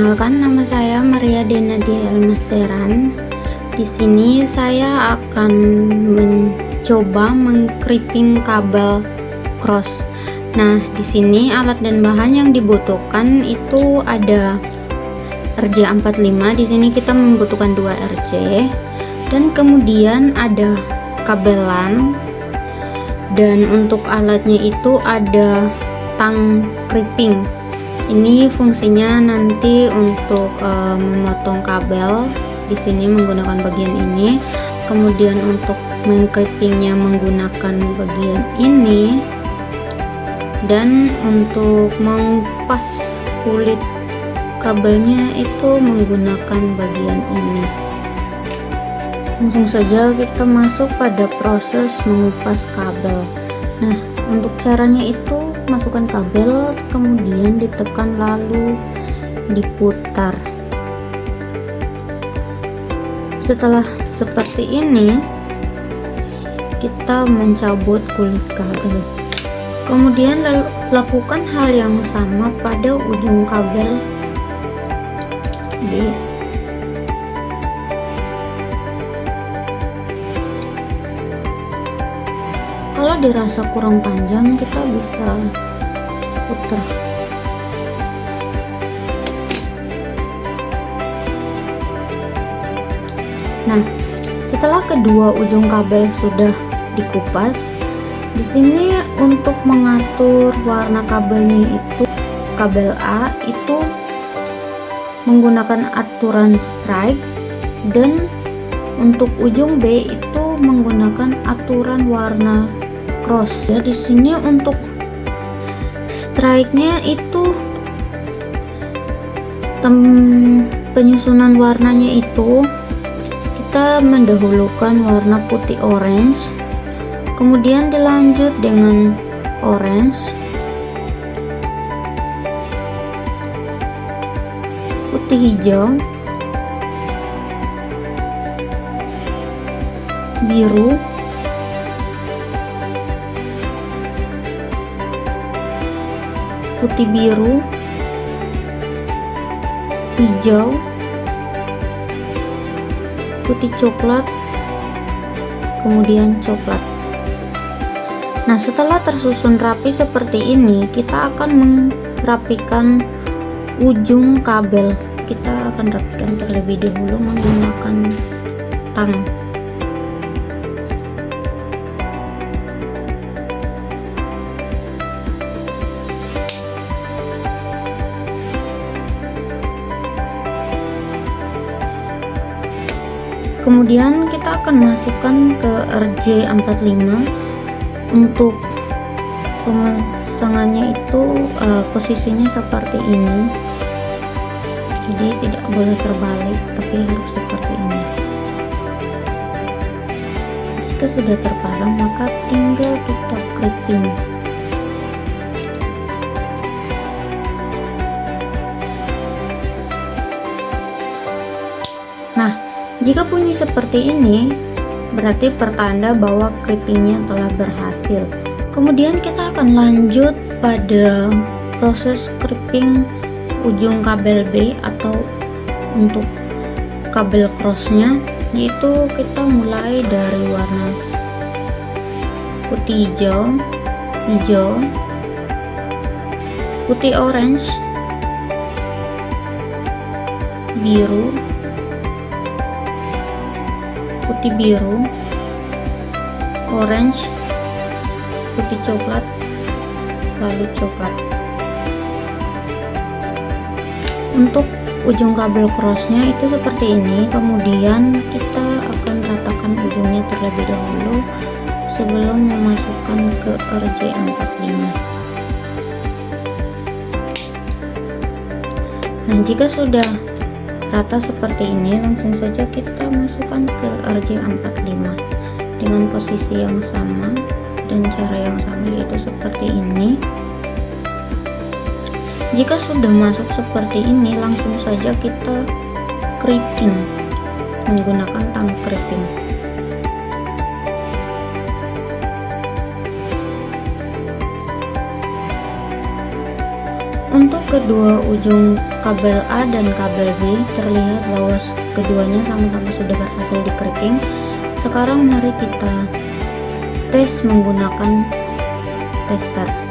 Perkenalkan, nama saya Maria Denadia Elmaseran. Di sini saya akan mencoba mengkripping kabel cross. Nah, di sini alat dan bahan yang dibutuhkan itu ada RJ45. Di sini kita membutuhkan 2 RJ, dan kemudian ada kabel LAN, dan untuk alatnya itu ada tang crimping. Ini fungsinya nanti untuk memotong kabel. Di sini menggunakan bagian ini, kemudian untuk mengkrippingnya menggunakan bagian ini, dan untuk mengupas kulit kabelnya itu menggunakan bagian ini. Langsung saja kita masuk pada proses mengupas kabel. Nah, untuk caranya itu masukkan kabel, kemudian ditekan lalu diputar. Setelah seperti ini, kita mencabut kulit kabel. Kemudian lakukan hal yang sama pada ujung kabel. Kalau dirasa kurang panjang, kita bisa putar. Nah, setelah kedua ujung kabel sudah dikupas, di sini untuk mengatur warna kabelnya itu, kabel A itu menggunakan aturan strike, dan untuk ujung B itu menggunakan aturan warna cross. Ya, di sini untuk strike-nya itu penyusunan warnanya itu kita mendahulukan warna putih orange, kemudian dilanjut dengan orange, putih hijau, biru, putih biru, hijau, putih coklat, kemudian coklat. Nah, setelah tersusun rapi seperti ini, kita akan merapikan ujung kabel. Kita akan rapikan terlebih dahulu menggunakan tang. Kemudian kita akan masukkan ke RJ45. Untuk pemasangannya itu posisinya seperti ini, jadi tidak boleh terbalik, tapi harus seperti ini. Jika sudah terpasang, maka tinggal kita crimping. Nah, jika bunyi seperti ini, berarti pertanda bahwa crimpingnya telah berhasil. Kemudian kita akan lanjut pada proses crimping ujung kabel B atau untuk kabel crossnya, yaitu kita mulai dari warna putih hijau, hijau, putih orange, biru, putih biru, orange, putih coklat, lalu coklat. Untuk ujung kabel crossnya itu seperti ini, kemudian kita akan ratakan ujungnya terlebih dahulu sebelum memasukkan ke RJ45. Nah, jika sudah rata seperti ini, langsung saja kita masukkan ke RJ45 dengan posisi yang sama dan cara yang sama, yaitu seperti ini. Jika sudah masuk seperti ini, langsung saja kita crimping menggunakan tang crimping. Untuk kedua ujung kabel A dan kabel B terlihat bahwa keduanya sama-sama sudah berhasil di-cracking. Sekarang mari kita tes menggunakan tester.